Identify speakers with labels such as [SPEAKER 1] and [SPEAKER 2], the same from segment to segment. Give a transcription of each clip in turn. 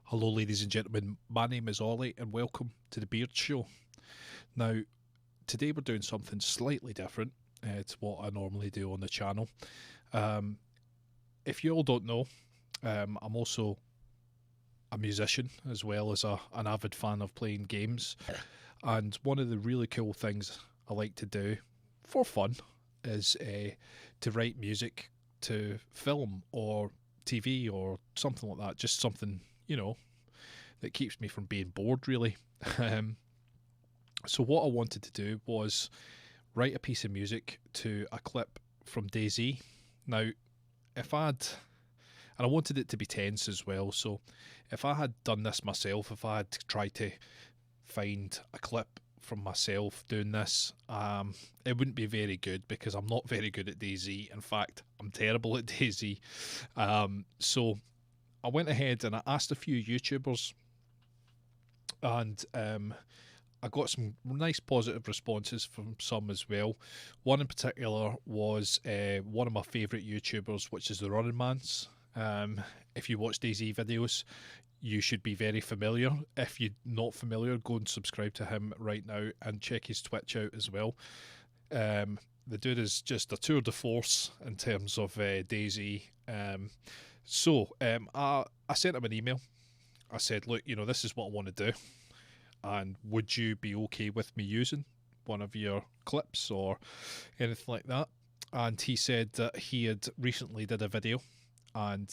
[SPEAKER 1] Hello, ladies and gentlemen. My name is Ollie, and welcome to the Beard Show. Now, today we're doing something slightly different to what I normally do on the channel. Um, if you all don't know, I'm also a musician as well as an avid fan of playing games. And one of the really cool things I like to do for fun is to write music to film or TV or something like that. Just something, that keeps me from being bored, really. Um, so what I wanted to do was write a piece of music to a clip from DayZ. Now, if I'd, and I wanted it to be tense as well, so if I had done this myself, if I had tried to find a clip from myself doing this, it wouldn't be very good because I'm not very good at DayZ. In fact, I'm terrible at DayZ. So I went ahead and I asked a few YouTubers, and I got some nice positive responses from some as well. One in particular was one of my favourite YouTubers, which is TheRunningManZ. If you watch DayZ videos, you should be very familiar. If you're not familiar, go and subscribe to him right now and check his Twitch out as well. The dude is just a tour de force in terms of DayZ. I sent him an email. I said, look, this is what I want to do, and would you be okay with me using one of your clips or anything like that? And he said that he had recently did a video, and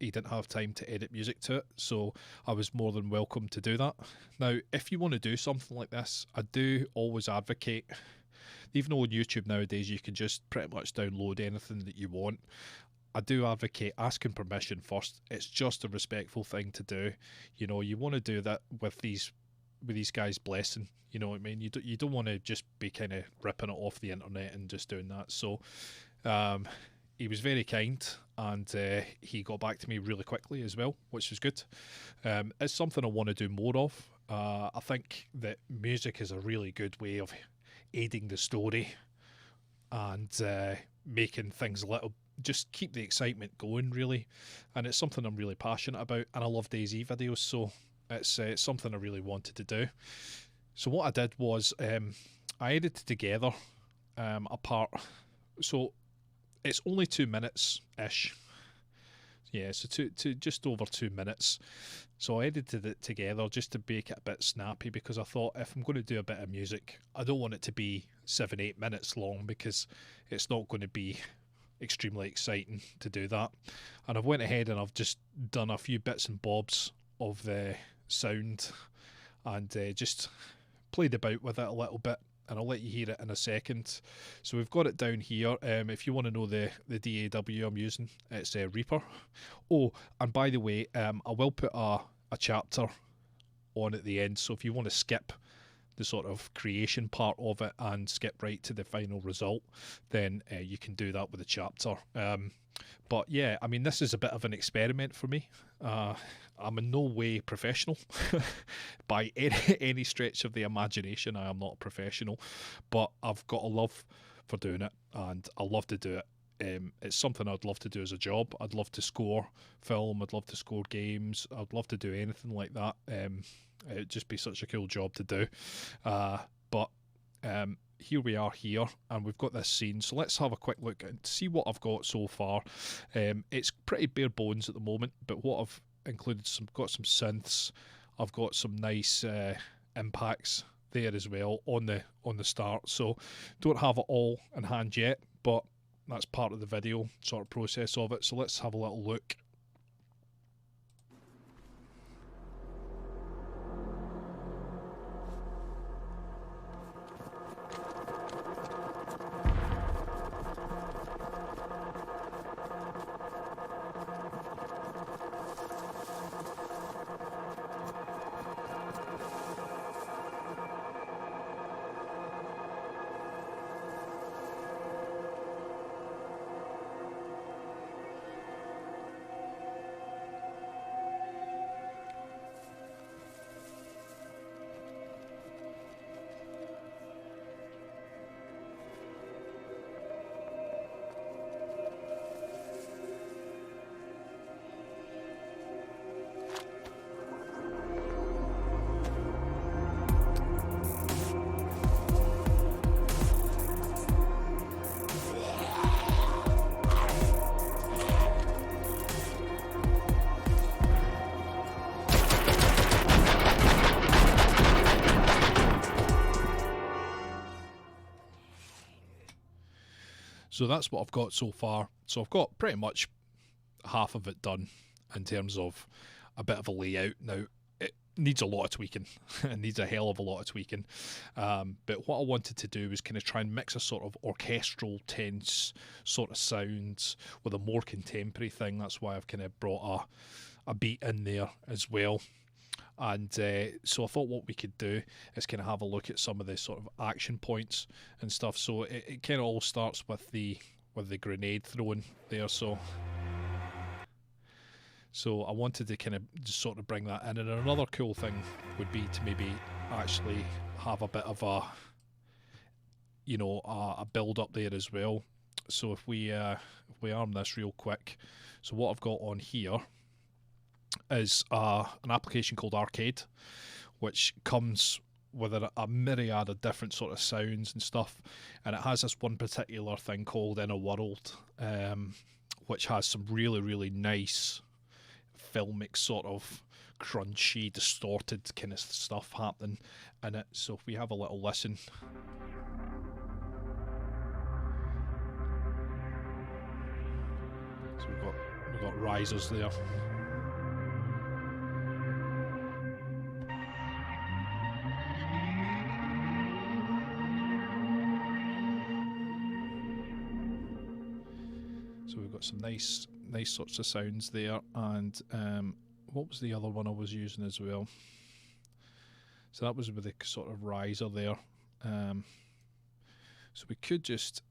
[SPEAKER 1] he didn't have time to edit music to it, so I was more than welcome to do that. Now, if you want to do something like this, I do always advocate, even though on YouTube nowadays you can just pretty much download anything that you want, I do advocate asking permission first. It's just a respectful thing to do. You want to do that with these guys' blessing. You know what I mean? You don't want to just be kind of ripping it off the internet and just doing that. So he was very kind, and he got back to me really quickly as well, which was good. It's something I want to do more of. I think that music is a really good way of aiding the story and making things a little, just keep the excitement going, really. And it's something I'm really passionate about, and I love DayZ videos, so it's something I really wanted to do. So what I did was I edited together a part. So it's only 2 minutes ish. Yeah, so to just over 2 minutes. So I edited it together just to make it a bit snappy, because I thought if I'm going to do a bit of music, I don't want it to be 7-8 minutes long, because it's not going to be extremely exciting to do that. And I've went ahead and I've just done a few bits and bobs of the sound, and just played about with it a little bit, and I'll let you hear it in a second. So we've got it down here. If you want to know the DAW I'm using, it's Reaper. Oh, and by the way, I will put a chapter on at the end, so if you want to skip the sort of creation part of it and skip right to the final result, then you can do that with a chapter. But yeah, I mean, this is a bit of an experiment for me. I'm in no way professional by any stretch of the imagination. I am not a professional, but I've got a love for doing it, and I love to do it. It's something I'd love to do as a job. I'd love to score film. I'd love to score games. I'd love to do anything like that. It'd just be such a cool job to do. But here we are here, and we've got this scene. So let's have a quick look and see what I've got so far. It's pretty bare bones at the moment, but what I've included, got some synths. I've got some nice impacts there as well on the start. So don't have it all in hand yet, but that's part of the video sort of process of it. So let's have a little look. So that's what I've got so far. So I've got pretty much half of it done in terms of a bit of a layout. Now, it needs a lot of tweaking. It needs a hell of a lot of tweaking. But what I wanted to do was kind of try and mix a sort of orchestral, tense sort of sounds with a more contemporary thing. That's why I've kind of brought a beat in there as well. And so I thought what we could do is kind of have a look at some of the sort of action points and stuff. So it kind of all starts with the grenade throwing there. So I wanted to kind of just sort of bring that in. And another cool thing would be to maybe actually have a bit of a, you know, a build up there as well. So if we arm this real quick, so what I've got on here is an application called Arcade, which comes with a myriad of different sort of sounds and stuff, and it has this one particular thing called In a World, which has some really, really nice filmic sort of crunchy, distorted kind of stuff happening in it. So if we have a little listen. So we've got risers there. So we've got some nice sorts of sounds there, and what was the other one I was using as well? So that was with the sort of riser there. So we could just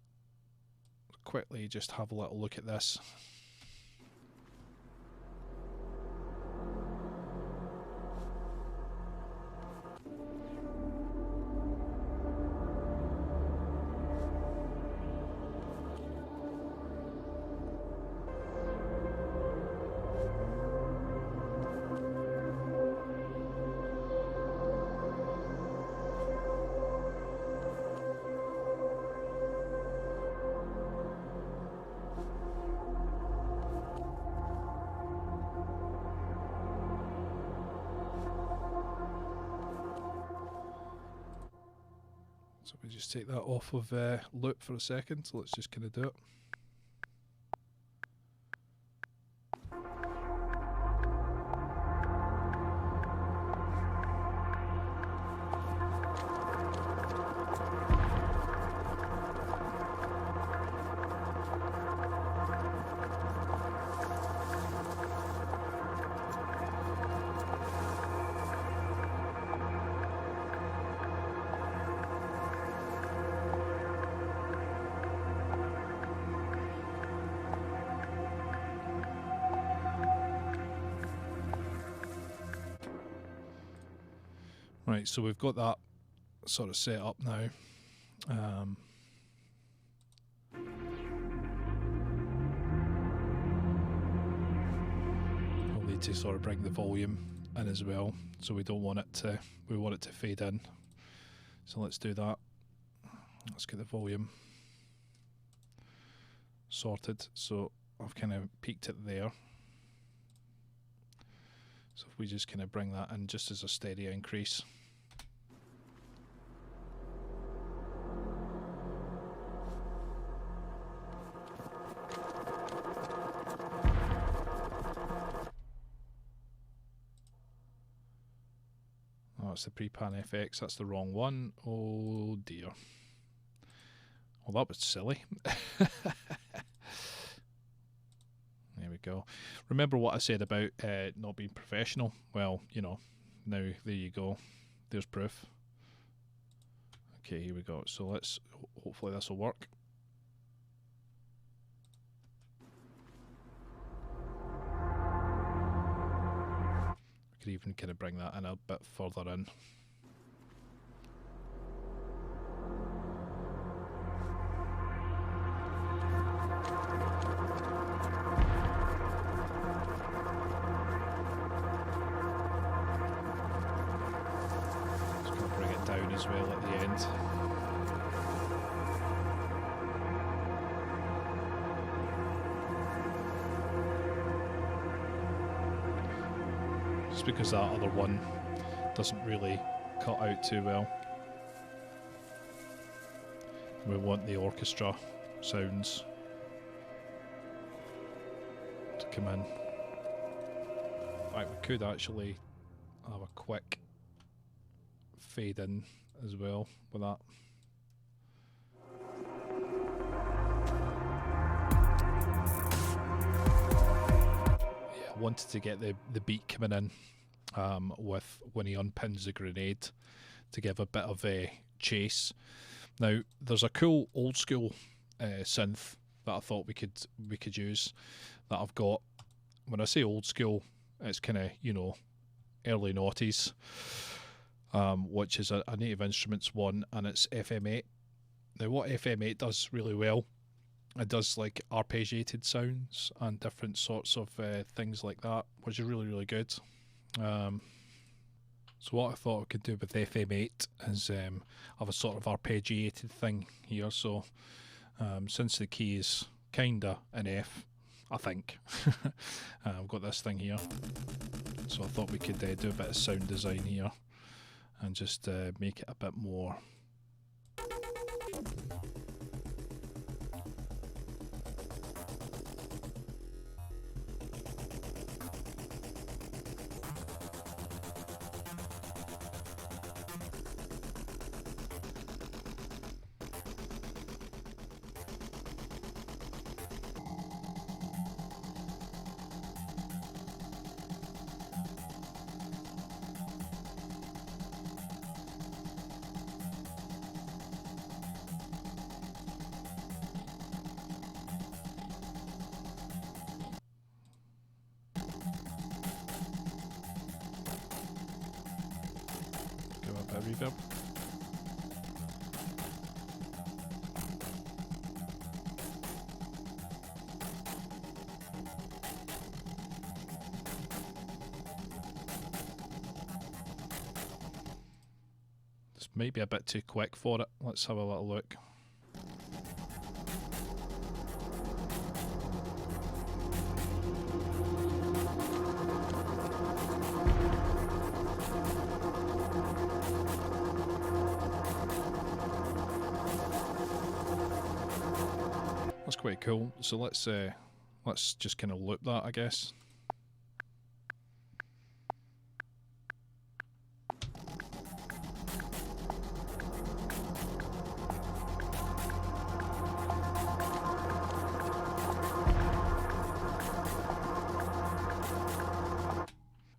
[SPEAKER 1] quickly just have a little look at this. So we just take that off of loop for a second. So let's just kind of do it. Right, so we've got that sort of set up now. We'll need to sort of bring the volume in as well, so we don't want it to, we want it to fade in. So let's do that. Let's get the volume sorted. So I've kind of peaked it there. So if we just kind of bring that in just as a steady increase. Oh, it's the pre-pan FX, that's the wrong one. Oh dear. Well, that was silly. There we go. Remember what I said about not being professional? Well, you know, now there you go. There's proof. Okay, here we go. So let's, hopefully this will work. I could even kind of bring that in a bit further in. As well at the end. Just because that other one doesn't really cut out too well. We want the orchestra sounds to come in. Right, we could actually have a quick fade in as well with that. Yeah, I wanted to get the beat coming in with when he unpins the grenade to give a bit of a chase. Now, there's a cool old school synth that I thought we could use that I've got. When I say old school, it's kind of, you know, early noughties, which is a Native Instruments one, and it's FM8. Now, what FM8 does really well, it does like arpeggiated sounds and different sorts of things like that, which is really, really good. So what I thought I could do with FM8 is have a sort of arpeggiated thing here. So since the key is kinda an F, I think, I've got this thing here. So I thought we could do a bit of sound design here and just make it a bit more. Reverb. This might be a bit too quick for it. Let's have a little look. That's quite cool. So let's just kind of loop that, I guess.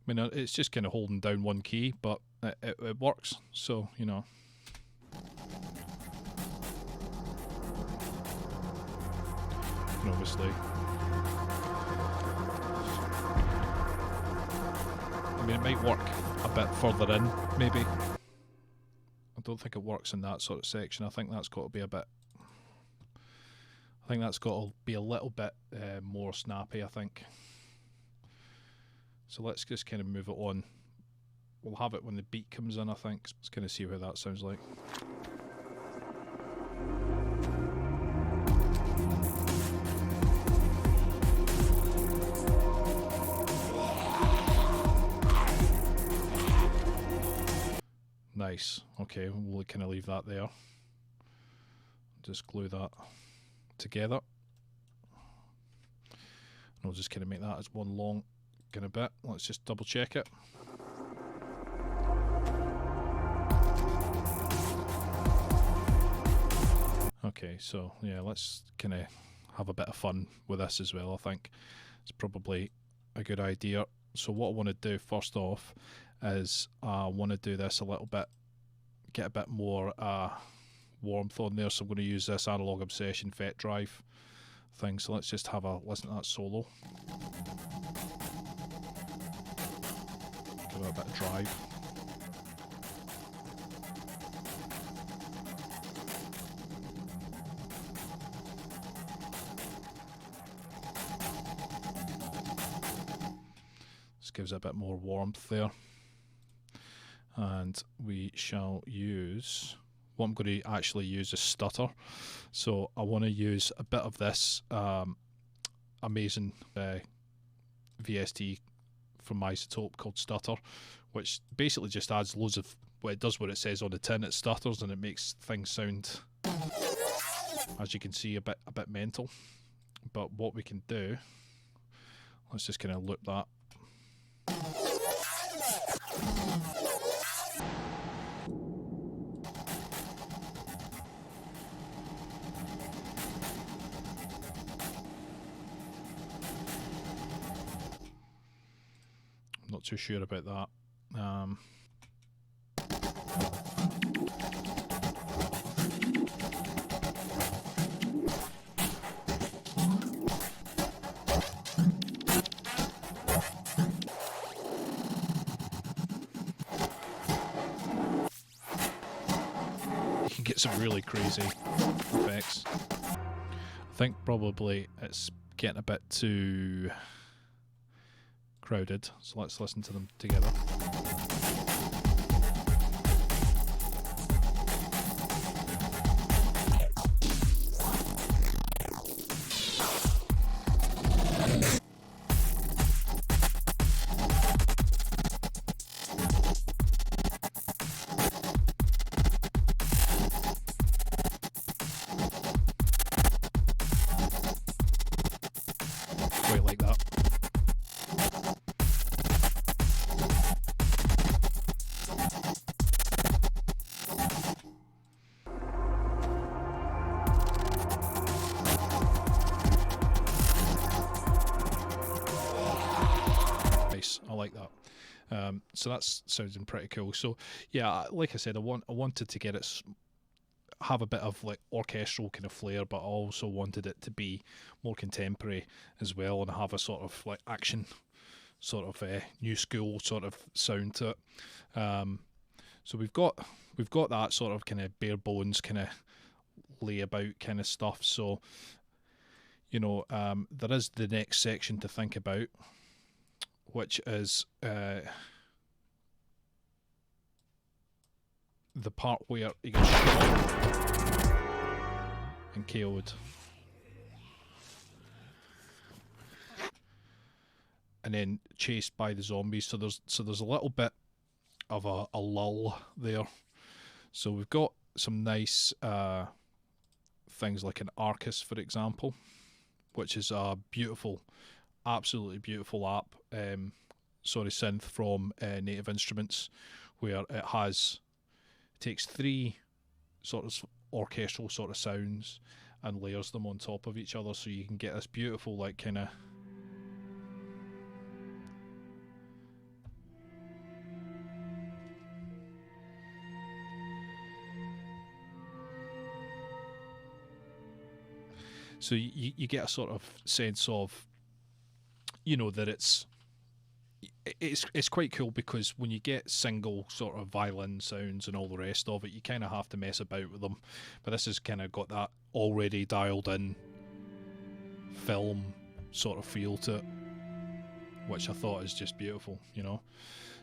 [SPEAKER 1] I mean, it's just kind of holding down one key, but it works. So, you know. And obviously, I mean, it might work a bit further in, maybe. I don't think it works in that sort of section. I think that's got to be a bit. I think that's got to be a little bit more snappy, I think. So let's just kind of move it on. We'll have it when the beat comes in, I think. Let's kind of see how that sounds like. Nice. Okay, we'll kind of leave that there. Just glue that together. And we'll just kind of make that as one long kind of bit. Let's just double check it. Okay, so yeah, let's kind of have a bit of fun with this as well. I think it's probably a good idea. So what I want to do first off is I want to do this a little bit, get a bit more warmth on there. So I'm going to use this Analog Obsession FET drive thing. So let's just have a listen to that solo. Give it a bit of drive. Gives a bit more warmth there, and we shall use what I'm going to actually use is stutter. So I want to use a bit of this amazing VST from iZotope called Stutter, which basically just adds loads of, well, it does what it says on the tin, it stutters and it makes things sound as you can see, a bit mental. But what we can do, let's just kind of loop that. I'm not too sure about that. You can get some really crazy effects. I think probably it's getting a bit too crowded, so let's listen to them together. Quite like that. Nice, I like that. So that's sounding pretty cool. So yeah, like I said, I wanted to get it, have a bit of like orchestral kind of flair, but I also wanted it to be more contemporary as well, and have a sort of like action, sort of new school sort of sound to it. So we've got that sort of kind of bare bones kind of layabout kind of stuff. So you know, there is the next section to think about, which is the part where he gets shot and killed, and then chased by the zombies. So there's a little bit of a lull there. So we've got some nice things like an Arcus, for example, which is a beautiful, absolutely beautiful app. Synth from Native Instruments, where it takes three sort of orchestral sort of sounds and layers them on top of each other, so you can get this beautiful like kind of so you get a sort of sense of, you know, that it's quite cool, because when you get single sort of violin sounds and all the rest of it, you kind of have to mess about with them. But this has kind of got that already dialed in film sort of feel to it, which I thought is just beautiful, you know.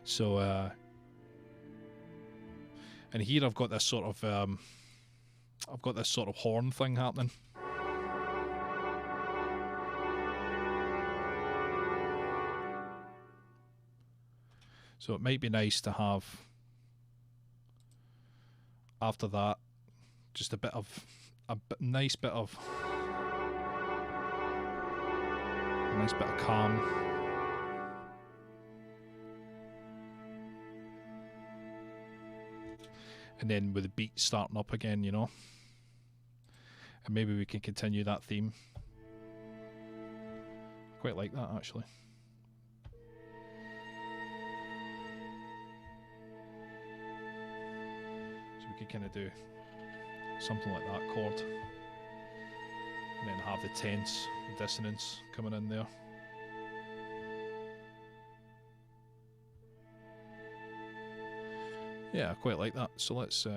[SPEAKER 1] So and here I've got this sort of horn thing happening. So it might be nice to have, after that, just a nice bit of calm. And then with the beat starting up again, you know. And maybe we can continue that theme. I quite like that, actually. We could kind of do something like that chord, and then have the tense, the dissonance coming in there. Yeah, I quite like that. So let's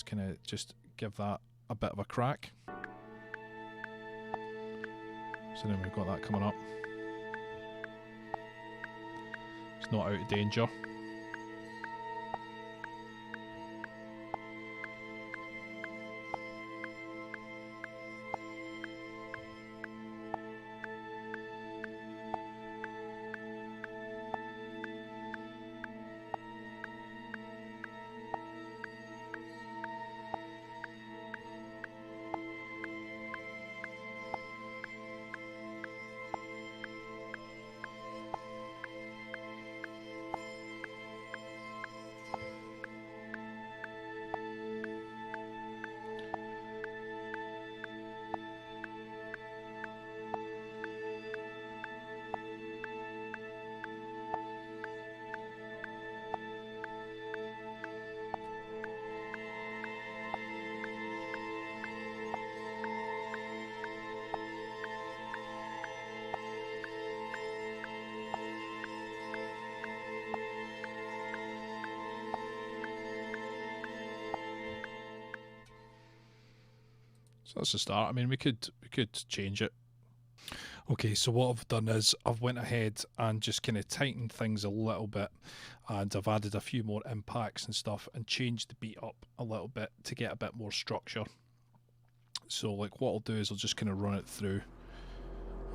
[SPEAKER 1] kind of just give that a bit of a crack. So then we've got that coming up. It's not out of danger. that's a start. I mean, we could change it. Okay, so what I've done is I've went ahead and just kind of tightened things a little bit, and I've added a few more impacts and stuff and changed the beat up a little bit to get a bit more structure. So like what I'll do is I'll just kind of run it through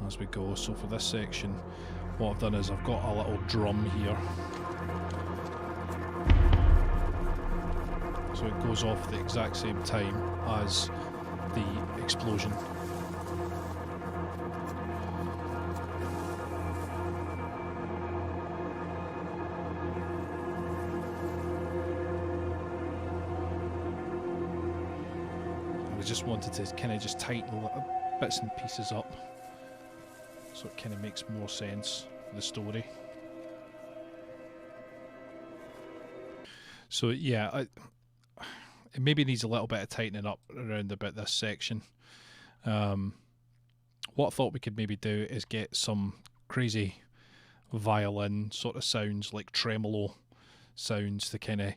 [SPEAKER 1] as we go. So for this section, what I've done is I've got a little drum here. So it goes off at the exact same time as the explosion. I just wanted to kind of just tighten little bits and pieces up so it kind of makes more sense for the story. So yeah, it maybe needs a little bit of tightening up around about this section. What I thought we could maybe do is get some crazy violin sort of sounds, like tremolo sounds, to kind of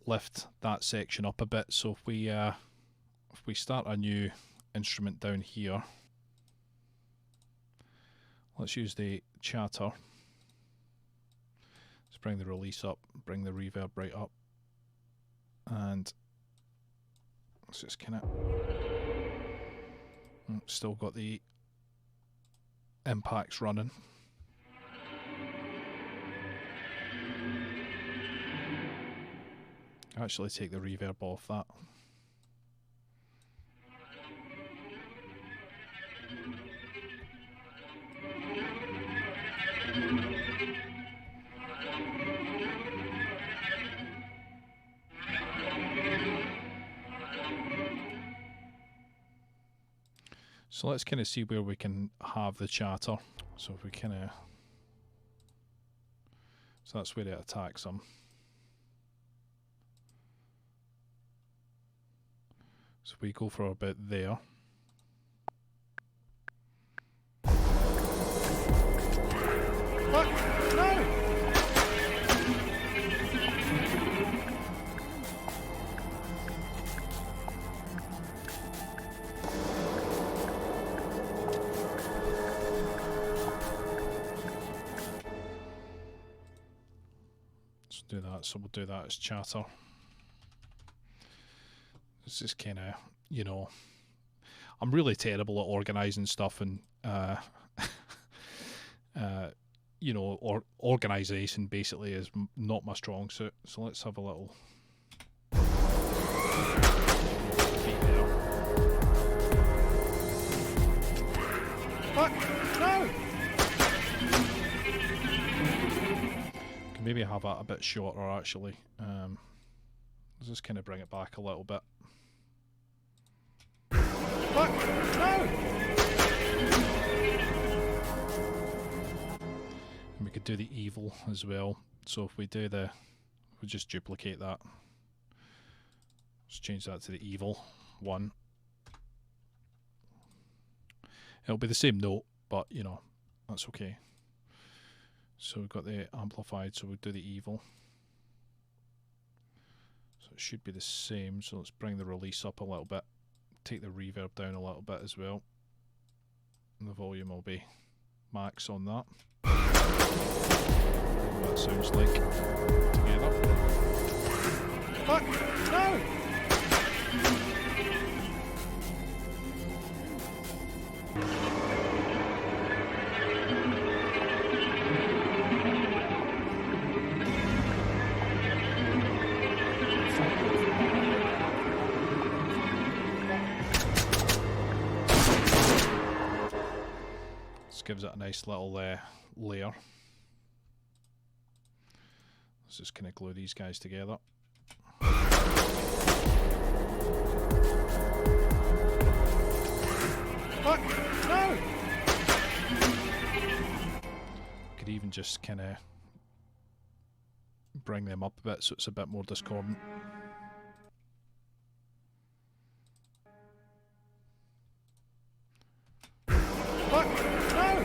[SPEAKER 1] lift that section up a bit. So if we start a new instrument down here, let's use the chatter. Let's bring the release up, bring the reverb right up, and let's just kind of still got the impacts running. Actually take the reverb off that. So let's kind of see where we can have the chatter. So if we kind of, so that's where it attacks them. So we go for about there. What? No! Let's do that. So we'll do that as chatter. It's just kind of, you know, I'm really terrible at organising stuff, and you know, or organisation basically is not my strong suit. So let's have a little beat there. What? No! Can maybe have that a bit shorter actually. Let's just kind of bring it back a little bit. What? No! And we could do the evil as well. So if we do the, we just duplicate that. Just change that to the evil one. It'll be the same note, but you know, that's okay. So we've got the amplified, so we'll do the evil. So it should be the same. So let's bring the release up a little bit. Take the reverb down a little bit as well. And the volume will be max on that. What that sounds like together. Fuck! No! Gives it a nice little layer. Let's just kind of glue these guys together. What? No! Could even just kind of bring them up a bit so it's a bit more discordant. What? No!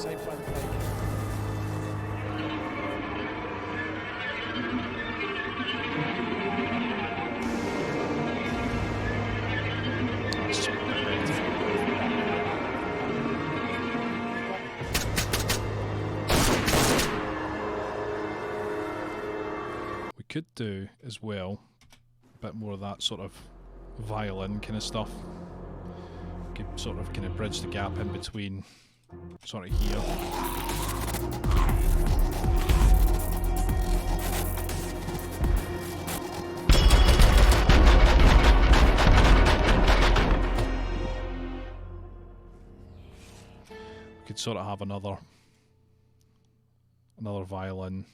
[SPEAKER 2] saved by the fake.
[SPEAKER 1] That's just perfect. We could do as well a bit more of that sort of violin kind of stuff. Could sort of kind of bridge the gap in between sort of here. We could sort of have another violin.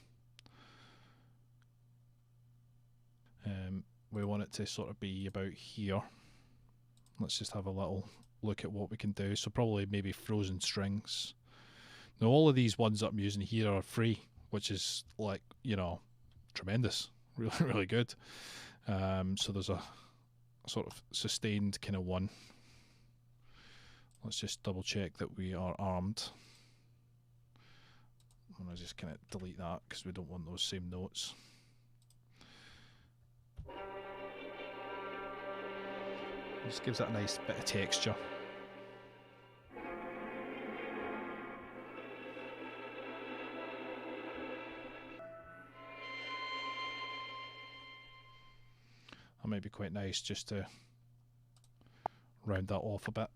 [SPEAKER 1] We want it to sort of be about here. Let's just have a little look at what we can do. So probably maybe frozen strings. Now all of these ones that I'm using here are free, which is like, you know, tremendous. Really, really good. So there's a sort of sustained kind of one. Let's just double check that we are armed. I'm going to just kind of delete that because we don't want those same notes. Just gives that a nice bit of texture. That might be quite nice just to round that off a bit.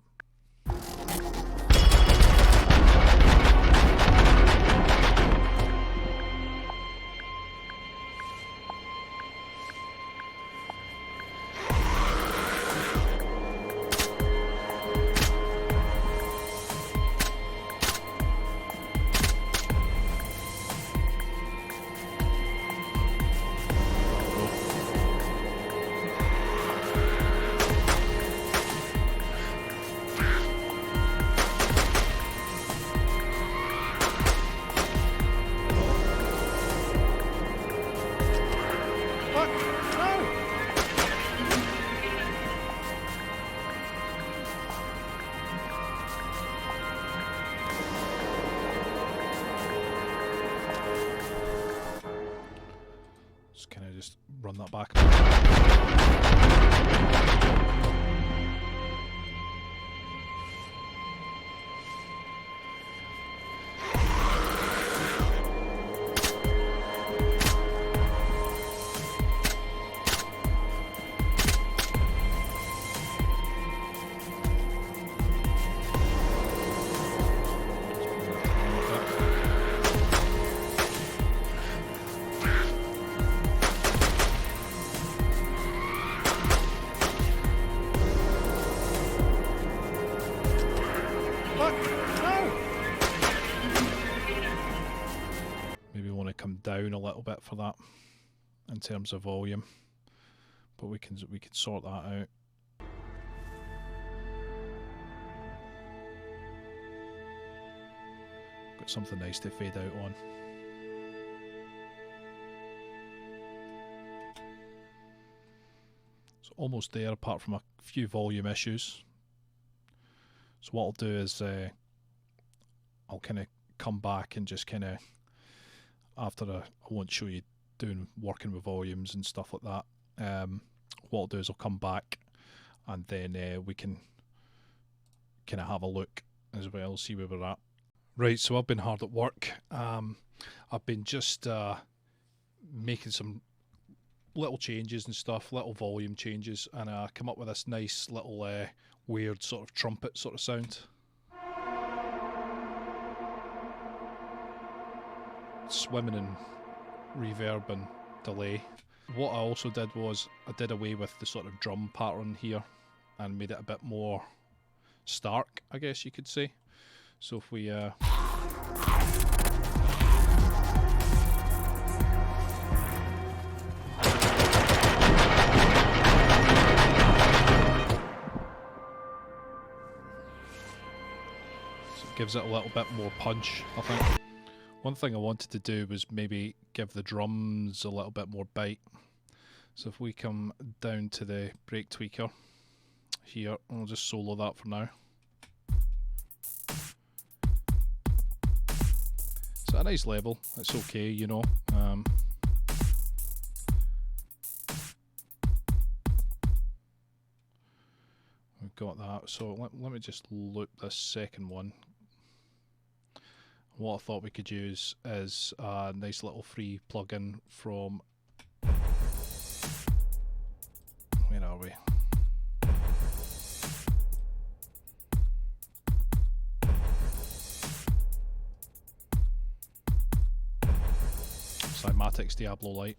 [SPEAKER 1] Run that back. Down a little bit for that in terms of volume, but we can sort that out. Got something nice to fade out on. It's almost there apart from a few volume issues. So what I'll do is I'll kind of come back and just kind of after I won't show you working with volumes and stuff like that. What I'll do is I'll come back and then we can kind of have a look as well, see where we're at. Right, so I've been hard at work. I've been just making some little changes and stuff, little volume changes, and I come up with this nice little weird sort of trumpet sort of sound. Swimming in reverb and delay. What I also did was I did away with the sort of drum pattern here and made it a bit more stark, I guess you could say. So if we so it gives it a little bit more punch, I think. One thing I wanted to do was maybe give the drums a little bit more bite. So if we come down to the brake tweaker here, I'll just solo that for now. a nice level. It's okay, you know. We've got that. So let me just loop this second one. What I thought we could use is a nice little free plugin from... Where are we? Cymatics Diablo Lite.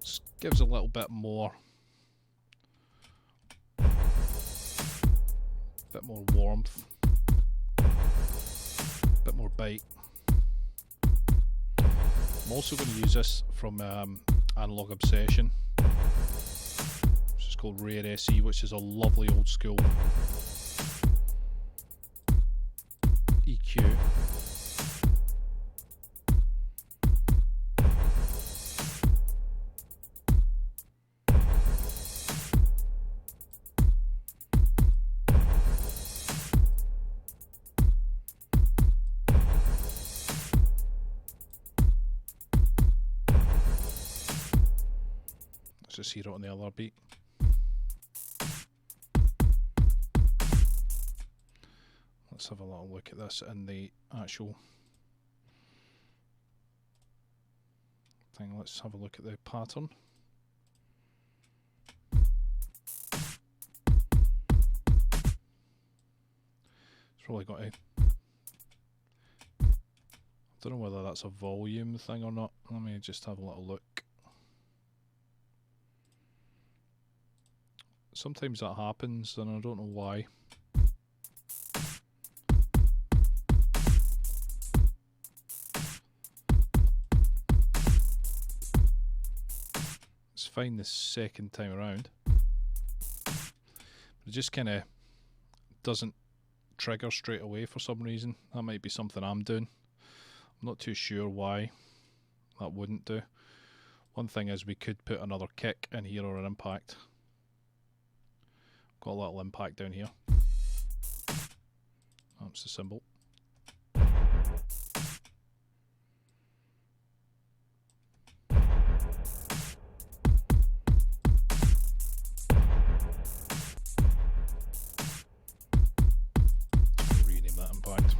[SPEAKER 1] Just gives a little bit more warmth, bit more bite. I'm also going to use this from Analog Obsession, which is called Rare SE, which is a lovely old school EQ. Let's just hear it on the other beat. Let's have a little look at this in the actual thing. Let's have a look at the pattern. It's probably got a... I don't know whether that's a volume thing or not. Let me just have a little look. Sometimes that happens and I don't know why. It's fine the second time around. But it just kind of doesn't trigger straight away for some reason. That might be something I'm doing. I'm not too sure why that wouldn't do. One thing is we could put another kick in here or an impact. Got a little impact down here. That's the symbol. Rename that impact.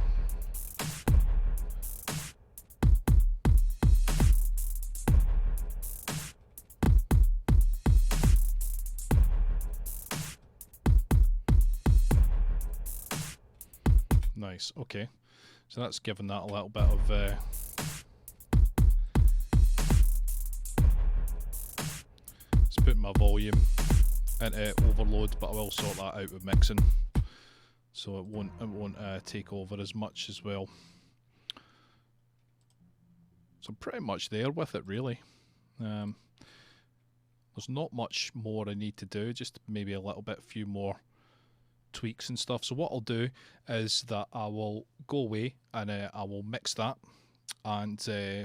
[SPEAKER 1] Nice, okay. So that's given that a little bit of it's putting my volume into overload, but I will sort that out with mixing, so it won't take over as much as well. So I'm pretty much there with it, really. There's not much more I need to do, just maybe a little bit, few more tweaks and stuff. So what I'll do is that I will go away and I will mix that, and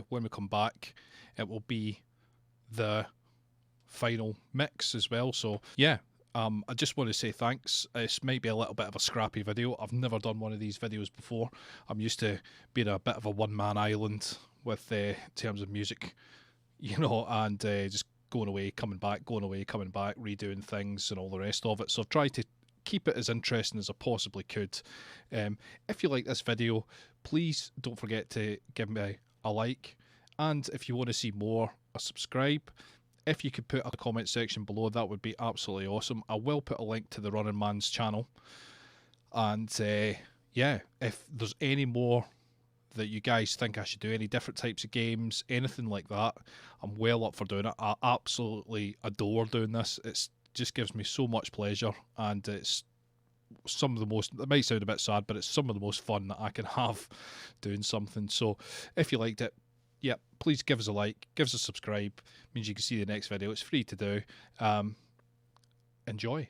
[SPEAKER 1] when we come back it will be the final mix as well. So yeah, I just want to say thanks. This might be a little bit of a scrappy video. I've never done one of these videos before. I'm used to being a bit of a one-man island with in terms of music, you know, and just going away, coming back, going away, coming back, redoing things and all the rest of it. So I've tried to keep it as interesting as I possibly could. If you like this video, please don't forget to give me a like, and if you want to see more, a subscribe. If you could put a comment section below, that would be absolutely awesome. I will put a link to the TheRunningManZ channel, and yeah, if there's any more that you guys think I should do, any different types of games, anything like that, I'm well up for doing it. I absolutely adore doing this. It's just gives me so much pleasure, and it's some of the most, it might sound a bit sad, but it's some of the most fun that I can have doing something. So if you liked it, yeah, please give us a like, give us a subscribe. It means you can see the next video. It's free to do. Enjoy.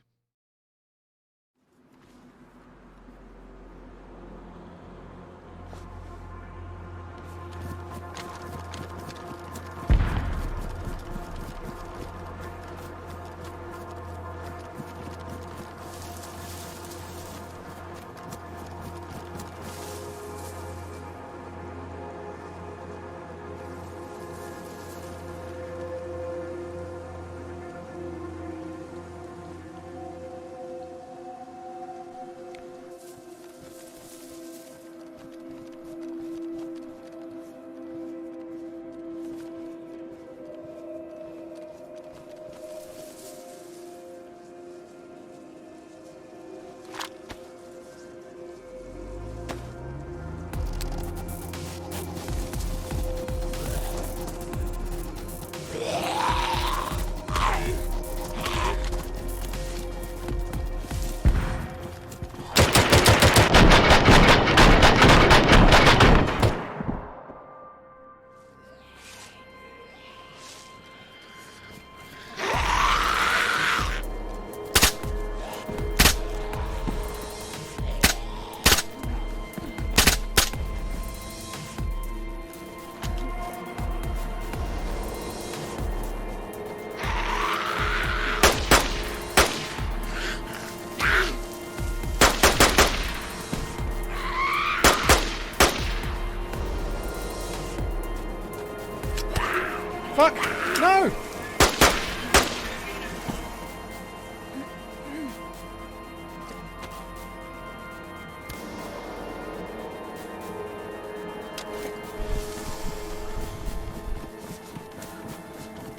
[SPEAKER 2] Fuck! No!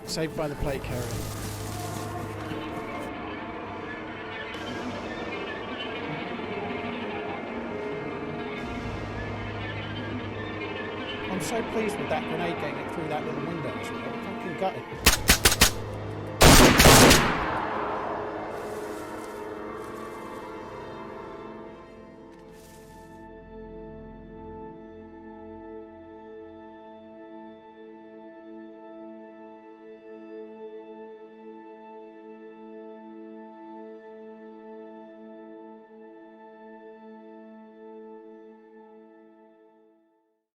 [SPEAKER 2] Saved by the plate carrier. I'm so pleased with that grenade getting it through that little window as well. I'm fucking gutted.